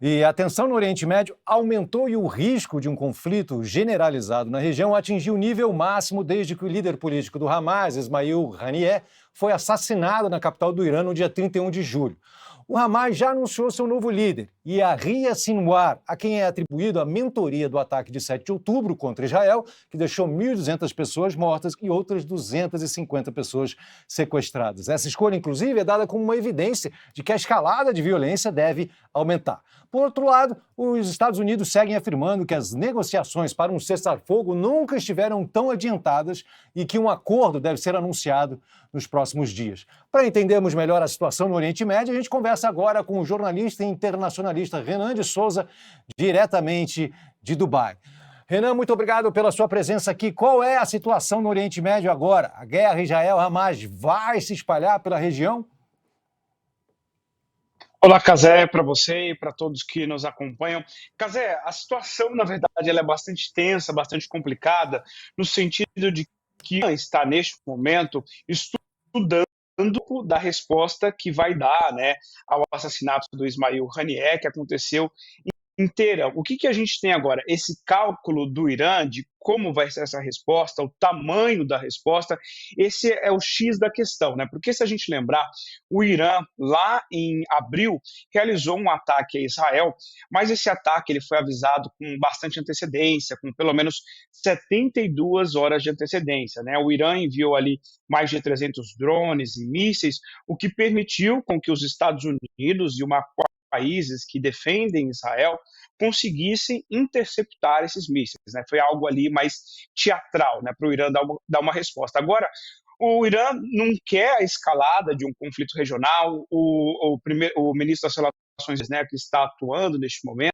E a tensão no Oriente Médio aumentou e o risco de um conflito generalizado na região atingiu o nível máximo desde que o líder político do Hamas, Ismail Haniyeh, foi assassinado na capital do Irã no dia 31 de julho. O Hamas já anunciou seu novo líder, Yahya Sinwar, a quem é atribuído a mentoria do ataque de 7 de outubro contra Israel, que deixou 1.200 pessoas mortas e outras 250 pessoas sequestradas. Essa escolha, inclusive, é dada como uma evidência de que a escalada de violência deve aumentar. Por outro lado, os Estados Unidos seguem afirmando que as negociações para um cessar-fogo nunca estiveram tão adiantadas e que um acordo deve ser anunciado nos próximos dias. Para entendermos melhor a situação no Oriente Médio, a gente conversa agora com o jornalista e internacionalista Renan de Souza, diretamente de Dubai. Renan, muito obrigado pela sua presença aqui. Qual é a situação no Oriente Médio agora? A guerra Israel-Hamas vai se espalhar pela região? Olá, Cazé, para você e para todos que nos acompanham. Cazé, a situação, na verdade, ela é bastante tensa, bastante complicada, no sentido de que está, neste momento, estudando da resposta que vai dar, né, ao assassinato do Ismail Haniyeh, que aconteceu inteira. O que a gente tem agora? Esse cálculo do Irã de como vai ser essa resposta, o tamanho da resposta, esse é o X da questão, né? Porque se a gente lembrar, o Irã, lá em abril, realizou um ataque a Israel, mas esse ataque ele foi avisado com bastante antecedência, com pelo menos 72 horas de antecedência, né? O Irã enviou ali mais de 300 drones e mísseis, o que permitiu com que os Estados Unidos e uma países que defendem Israel conseguissem interceptar esses mísseis, né? Foi algo ali mais teatral, né, para o Irã dar uma resposta. Agora, o Irã não quer a escalada de um conflito regional. O ministro das Relações, né, que está atuando neste momento,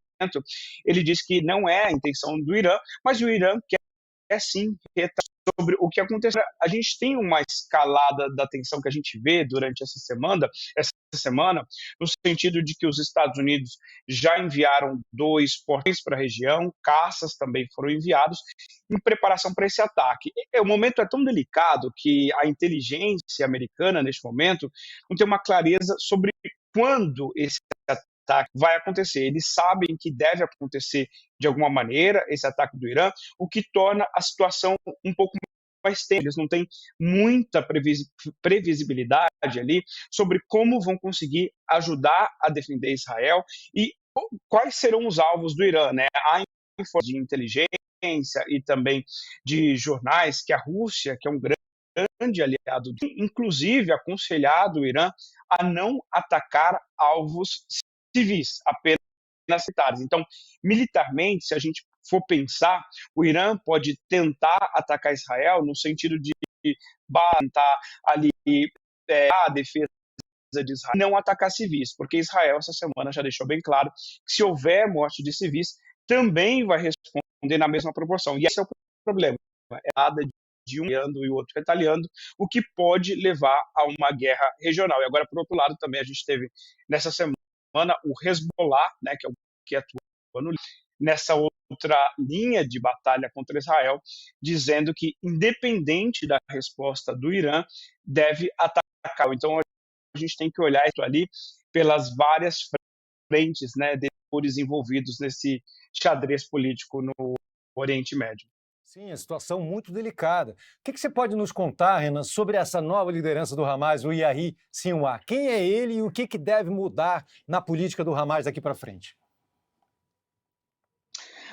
ele diz que não é a intenção do Irã, mas o Irã quer sim retratar sobre o que aconteceu. A gente tem uma escalada da tensão que a gente vê durante essa semana, no sentido de que os Estados Unidos já enviaram 2 portões para a região, caças também foram enviados em preparação para esse ataque. O momento é tão delicado que a inteligência americana, neste momento, não tem uma clareza sobre quando esse ataque vai acontecer. Eles sabem que deve acontecer de alguma maneira esse ataque do Irã, o que torna a situação um pouco mais tensa. Eles não têm muita previsibilidade ali sobre como vão conseguir ajudar a defender Israel e quais serão os alvos do Irã, né? Há informações de inteligência e também de jornais que a Rússia, que é um grande aliado, inclusive aconselhado o Irã a não atacar alvos civis, apenas militares. Então, militarmente, se a gente for pensar, o Irã pode tentar atacar Israel no sentido de tentar ali a defesa de Israel, não atacar civis, porque Israel essa semana já deixou bem claro que se houver morte de civis, também vai responder na mesma proporção. E esse é o problema. É nada de um retaliando e o outro retaliando, o que pode levar a uma guerra regional. E agora, por outro lado, também a gente teve nessa semana o Hezbollah, né, que é o que atua nessa outra linha de batalha contra Israel, dizendo que, independente da resposta do Irã, deve atacar. Então, a gente tem que olhar isso ali pelas várias frentes, né, de atores envolvidos nesse xadrez político no Oriente Médio. Sim, a situação muito delicada. O que você pode nos contar, Renan, sobre essa nova liderança do Hamas, o Yahya Sinwar? Quem é ele e o que deve mudar na política do Hamas daqui para frente?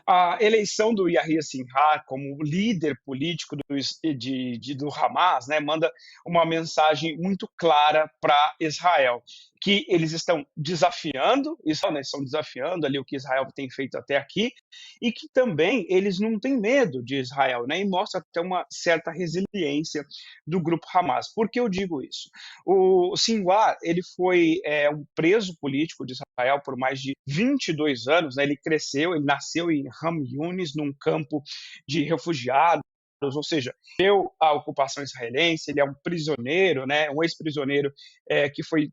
A eleição do Yahya Sinwar como líder político do Hamas, né, manda uma mensagem muito clara para Israel, que eles estão desafiando, estão desafiando ali o que Israel tem feito até aqui, e que também eles não têm medo de Israel, né, e mostra até uma certa resiliência do grupo Hamas. Por que eu digo isso? O Sinwar, ele foi um preso político de Israel por mais de 22 anos, né, ele nasceu em Ham Yunis, num campo de refugiados, ou seja, deu a ocupação israelense, ele é um prisioneiro, né, um ex-prisioneiro que foi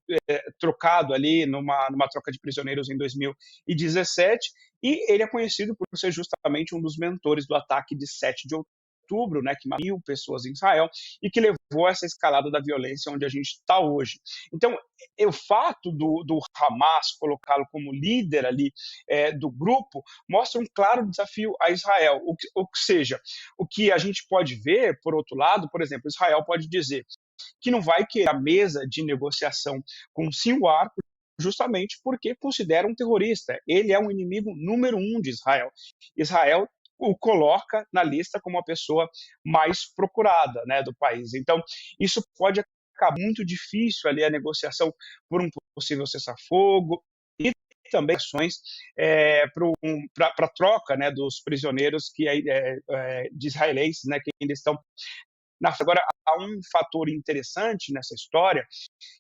trocado ali numa troca de prisioneiros em 2017, e ele é conhecido por ser justamente um dos mentores do ataque de 7 de outubro. outubro, né, que matou 1.000 pessoas em Israel e que levou a essa escalada da violência onde a gente está hoje. Então, o fato do Hamas colocá-lo como líder ali do grupo mostra um claro desafio a Israel. Ou seja, o que a gente pode ver, por outro lado, por exemplo, Israel pode dizer que não vai querer a mesa de negociação com Sinwar, justamente porque considera um terrorista. Ele é um inimigo número 1 de Israel. Israel o coloca na lista como a pessoa mais procurada, né, do país. Então, isso pode ficar muito difícil ali a negociação por um possível cessar-fogo e também ações para troca, né, dos prisioneiros de israelenses, né, que ainda estão Agora, há um fator interessante nessa história,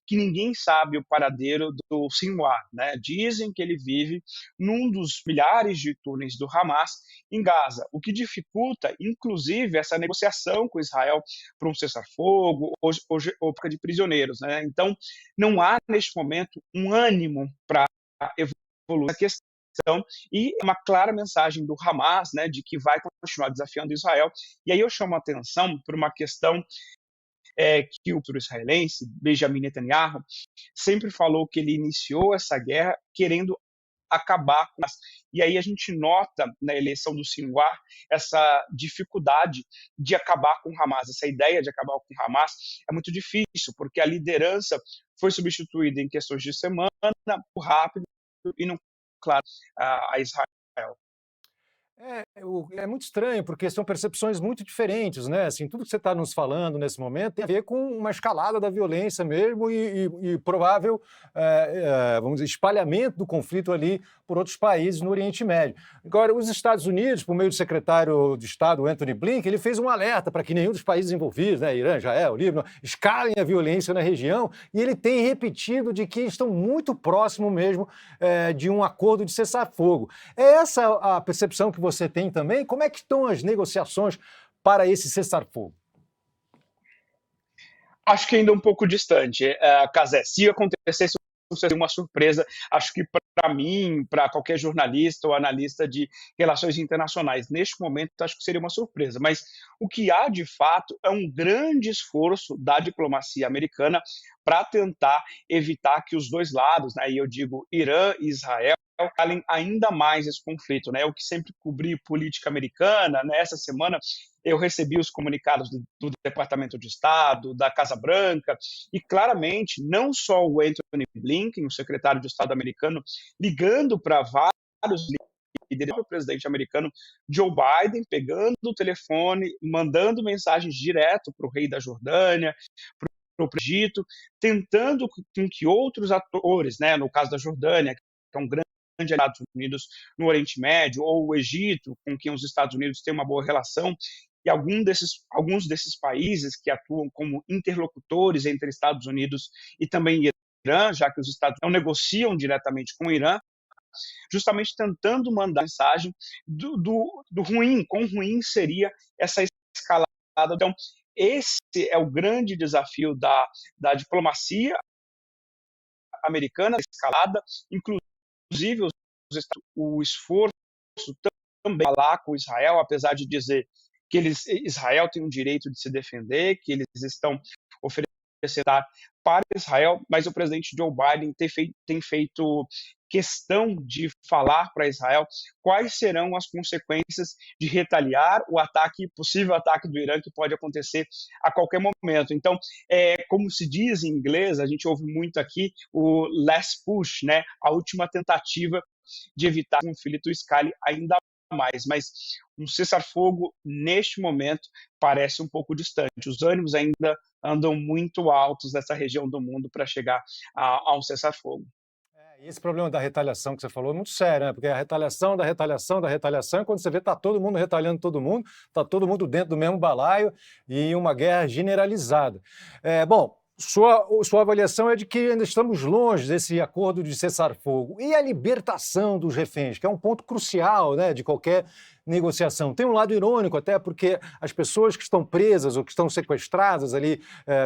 que ninguém sabe o paradeiro do Sinwar, né? Dizem que ele vive num dos milhares de túneis do Hamas em Gaza, o que dificulta, inclusive, essa negociação com Israel para um cessar-fogo ou troca de prisioneiros, né? Então, não há, neste momento, um ânimo para evoluir a questão e uma clara mensagem do Hamas, né, de que vai continuar desafiando Israel. E aí eu chamo a atenção por uma questão que o israelense, Benjamin Netanyahu, sempre falou que ele iniciou essa guerra querendo acabar com as... E aí a gente nota na eleição do Sinwar essa dificuldade de acabar com o Hamas. Essa ideia de acabar com o Hamas é muito difícil, porque a liderança foi substituída em questões de semana, rápido e não claro a Israel. É muito estranho, porque são percepções muito diferentes, né? Assim, tudo que você está nos falando nesse momento tem a ver com uma escalada da violência mesmo e provável, vamos dizer, espalhamento do conflito ali por outros países no Oriente Médio. Agora, os Estados Unidos, por meio do secretário de Estado Anthony Blinken, ele fez um alerta para que nenhum dos países envolvidos, né, Irã, Israel, Líbano, escalem a violência na região, e ele tem repetido de que estão muito próximo mesmo de um acordo de cessar-fogo. É essa a percepção que você tem também? Como é que estão as negociações para esse cessar-fogo? Acho que ainda um pouco distante, Cazé. Se acontecesse uma surpresa, acho que para mim, para qualquer jornalista ou analista de relações internacionais, neste momento, acho que seria uma surpresa. Mas o que há, de fato, é um grande esforço da diplomacia americana para tentar evitar que os dois lados, né, e eu digo Irã e Israel, calem ainda mais esse conflito, né? Eu que sempre cobri política americana, né? Essa semana eu recebi os comunicados do Departamento de Estado, da Casa Branca, e claramente não só o Anthony Blinken, o secretário de Estado americano, ligando para vários líderes do presidente americano Joe Biden, pegando o telefone, mandando mensagens direto para o rei da Jordânia, para o Egito, tentando com que outros atores, né? No caso da Jordânia, que é um grande Estados Unidos no Oriente Médio, ou o Egito, com quem os Estados Unidos têm uma boa relação, e alguns desses países que atuam como interlocutores entre Estados Unidos e também Irã, já que os Estados Unidos não negociam diretamente com o Irã, justamente tentando mandar mensagem do ruim, quão ruim seria essa escalada. Então, esse é o grande desafio da diplomacia americana, escalada, inclusive o esforço também falar com Israel, apesar de dizer que Israel tem o direito de se defender, que eles estão oferecendo para Israel, mas o presidente Joe Biden tem feito questão de falar para Israel quais serão as consequências de retaliar possível ataque do Irã que pode acontecer a qualquer momento. Então, como se diz em inglês, a gente ouve muito aqui o last push, né? A última tentativa de evitar que o conflito escale ainda mais, mas um cessar-fogo neste momento parece um pouco distante. Os ânimos ainda andam muito altos nessa região do mundo para chegar a um cessar-fogo. E esse problema da retaliação que você falou é muito sério, né? Porque a retaliação da retaliação da retaliação, quando você vê está todo mundo retaliando todo mundo, está todo mundo dentro do mesmo balaio e uma guerra generalizada. Bom, Sua avaliação é de que ainda estamos longe desse acordo de cessar-fogo. E a libertação dos reféns, que é um ponto crucial, né, de qualquer negociação. Tem um lado irônico até, porque as pessoas que estão presas ou que estão sequestradas ali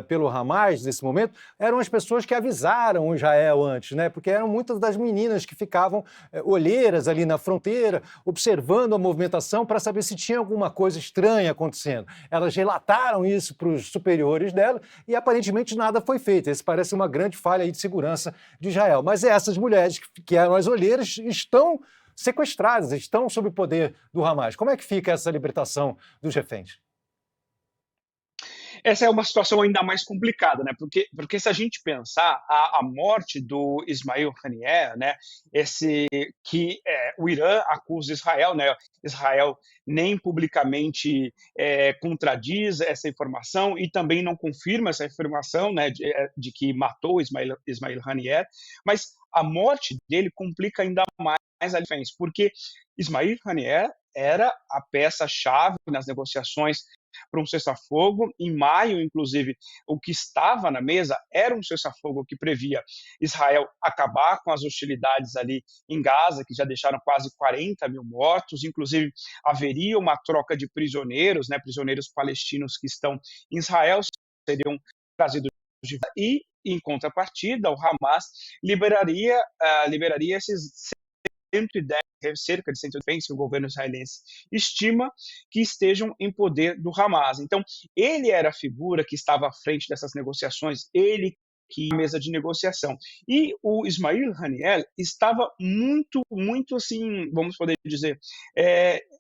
pelo Hamas nesse momento eram as pessoas que avisaram o Israel antes, né? Porque eram muitas das meninas que ficavam olheiras ali na fronteira, observando a movimentação para saber se tinha alguma coisa estranha acontecendo. Elas relataram isso para os superiores dela e aparentemente nada foi feito. Esse parece uma grande falha aí de segurança de Israel. Mas essas mulheres que eram as olheiras estão sequestradas, estão sob o poder do Hamas. Como é que fica essa libertação dos reféns? Essa é uma situação ainda mais complicada, né? Porque se a gente pensar a morte do Ismail Haniyeh, né? O Irã acusa Israel, né? Israel nem publicamente contradiz essa informação e também não confirma essa informação, né? De que matou Ismail Haniyeh, mas a morte dele complica ainda mais a reféns, porque Ismail Haniyeh era a peça-chave nas negociações para um cessar-fogo. Em maio, inclusive, o que estava na mesa era um cessar-fogo que previa Israel acabar com as hostilidades ali em Gaza, que já deixaram quase 40 mil mortos. Inclusive, haveria uma troca de prisioneiros, né, prisioneiros palestinos que estão em Israel, seriam trazidos de volta. E, em contrapartida, o Hamas liberaria esses 110, cerca de 110 que o governo israelense estima que estejam em poder do Hamas. Então, ele era a figura que estava à frente dessas negociações, ele que ia à mesa de negociação. E o Ismail Haniyeh estava muito assim, vamos poder dizer,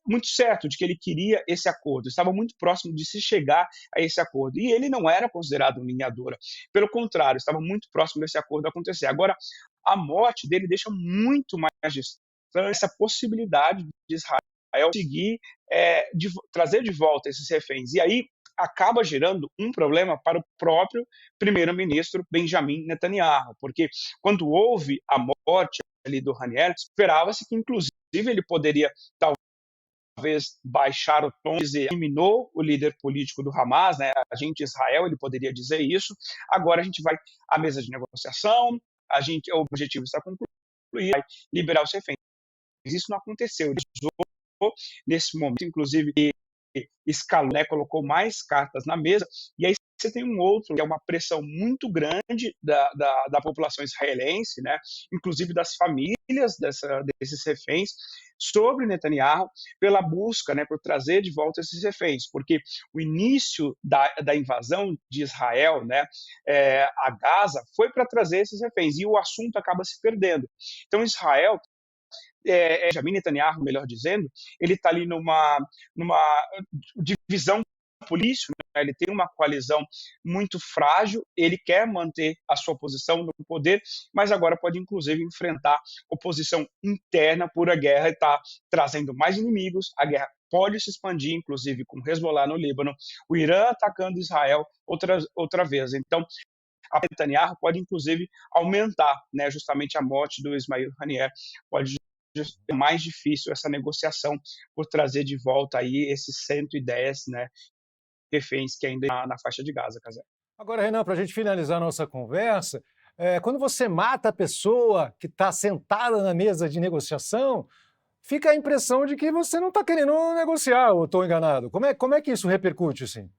muito certo de que ele queria esse acordo, estava muito próximo de se chegar a esse acordo. E ele não era considerado um linha dura. Pelo contrário, estava muito próximo desse acordo acontecer. Agora, a morte dele deixa muito mais distante essa possibilidade de Israel conseguir trazer de volta esses reféns. E aí acaba gerando um problema para o próprio primeiro-ministro Benjamin Netanyahu, porque quando houve a morte ali do Haniyeh, esperava-se que, inclusive, ele poderia talvez baixar o tom e dizer, eliminou o líder político do Hamas, né, agente Israel, ele poderia dizer isso, agora a gente vai à mesa de negociação, o objetivo está concluído, vai liberar os reféns. Isso não aconteceu. Ele usou nesse momento, inclusive, escalou, né, colocou mais cartas na mesa, e aí você tem um outro, que é uma pressão muito grande da população israelense, né, inclusive das famílias desses reféns, sobre Netanyahu, pela busca, né, por trazer de volta esses reféns, porque o início da invasão de Israel, né, a Gaza, foi para trazer esses reféns, e o assunto acaba se perdendo. Então, Israel Benjamin Netanyahu, melhor dizendo, ele está ali numa divisão política, né? Ele tem uma coalizão muito frágil, ele quer manter a sua posição no poder, mas agora pode inclusive enfrentar oposição interna por a guerra e está trazendo mais inimigos, a guerra pode se expandir, inclusive com Hezbollah no Líbano, o Irã atacando Israel outra vez. Então, a Netanyahu pode inclusive aumentar, né, justamente a morte do Ismail Haniyeh, pode ser mais difícil essa negociação por trazer de volta aí esses 110, né, reféns que ainda na faixa de Gaza, Casé. Agora, Renan, para a gente finalizar a nossa conversa, quando você mata a pessoa que está sentada na mesa de negociação, fica a impressão de que você não está querendo negociar, ou estou enganado. Como é que isso repercute, assim?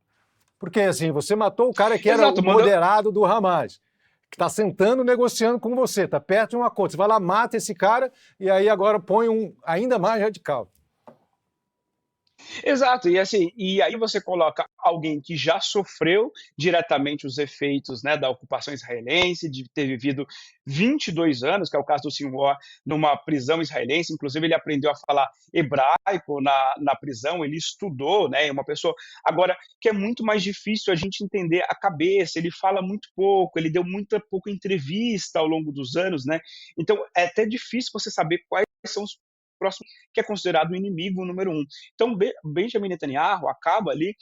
Porque, assim, você matou o cara que era o moderado do Hamas, que está sentando, negociando com você, está perto de um acordo. Você vai lá, mata esse cara e aí agora põe um ainda mais radical. Exato, e aí você coloca alguém que já sofreu diretamente os efeitos, né, da ocupação israelense, de ter vivido 22 anos, que é o caso do Sinwar, numa prisão israelense, inclusive ele aprendeu a falar hebraico na prisão, ele estudou, né, é uma pessoa, agora, que é muito mais difícil a gente entender a cabeça, ele fala muito pouco, ele deu muita pouca entrevista ao longo dos anos, né, então é até difícil você saber quais são os próximo, que é considerado o inimigo número um. Então, Benjamin Netanyahu acaba ali,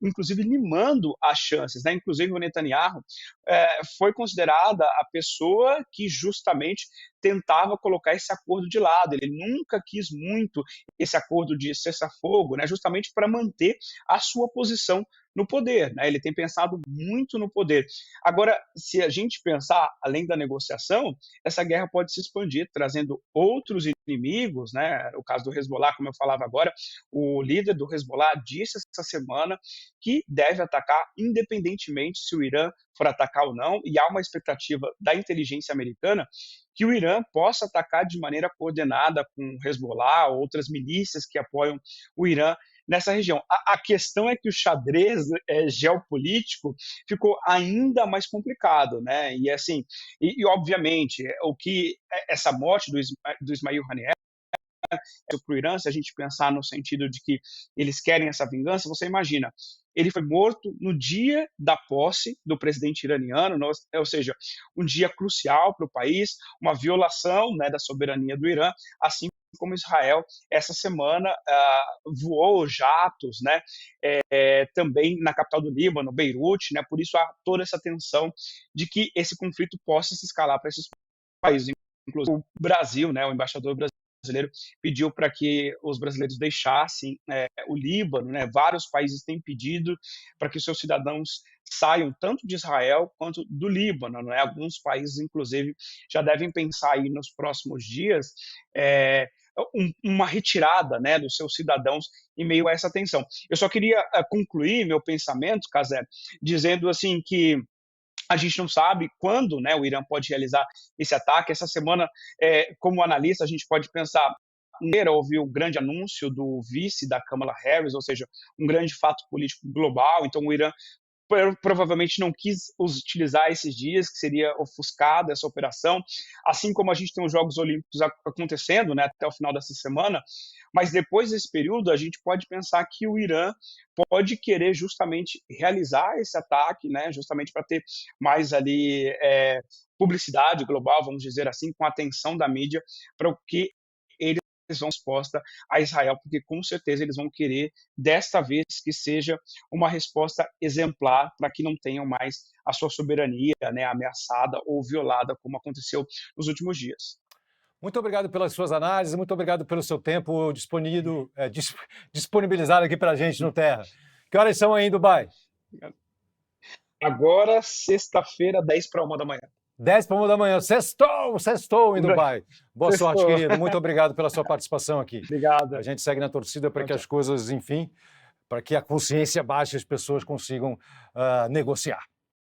inclusive, limando as chances. Né? Inclusive, o Netanyahu foi considerada a pessoa que justamente tentava colocar esse acordo de lado. Ele nunca quis muito esse acordo de cessar-fogo, né? Justamente para manter a sua posição no poder, né? Ele tem pensado muito no poder. Agora, se a gente pensar além da negociação, essa guerra pode se expandir, trazendo outros inimigos, né? O caso do Hezbollah, como eu falava agora, o líder do Hezbollah disse essa semana que deve atacar independentemente se o Irã for atacar ou não, e há uma expectativa da inteligência americana que o Irã possa atacar de maneira coordenada com o Hezbollah, outras milícias que apoiam o Irã nessa região. A questão é que o xadrez geopolítico ficou ainda mais complicado, né? E assim, obviamente, o que essa morte do Ismail Haniyeh para o Irã, se a gente pensar no sentido de que eles querem essa vingança, você imagina, ele foi morto no dia da posse do presidente iraniano, ou seja, um dia crucial para o país, uma violação, né, da soberania do Irã, assim como Israel, essa semana voou jatos, né, também na capital do Líbano, Beirute, né, por isso há toda essa tensão de que esse conflito possa se escalar para esses países, inclusive o Brasil, né, o embaixador brasileiro pediu para que os brasileiros deixassem o Líbano, né? Vários países têm pedido para que os seus cidadãos saiam tanto de Israel quanto do Líbano, né? Alguns países, inclusive, já devem pensar aí nos próximos dias uma retirada, né, dos seus cidadãos em meio a essa tensão. Eu só queria concluir meu pensamento, Cazé, dizendo assim que a gente não sabe quando, né, o Irã pode realizar esse ataque. Essa semana, como analista, a gente pode pensar, houve o grande anúncio do vice da Kamala Harris, ou seja, um grande fato político global. Então, o Irã provavelmente não quis utilizar esses dias, que seria ofuscada essa operação, assim como a gente tem os Jogos Olímpicos acontecendo, né, até o final dessa semana, mas depois desse período a gente pode pensar que o Irã pode querer justamente realizar esse ataque, né, justamente para ter mais ali publicidade global, vamos dizer assim, com a atenção da mídia para o que eles vão resposta a Israel, porque com certeza eles vão querer, desta vez, que seja uma resposta exemplar para que não tenham mais a sua soberania, né, ameaçada ou violada, como aconteceu nos últimos dias. Muito obrigado pelas suas análises, muito obrigado pelo seu tempo disponibilizado aqui para a gente no Terra. Que horas são aí em Dubai? Agora, sexta-feira, 10:50 da manhã. 10:50 da manhã. Sextou em Dubai. Boa sorte, querido. Muito obrigado pela sua participação aqui. Obrigado. A gente segue na torcida para que as coisas, enfim, para que a consciência baixe e as pessoas consigam negociar.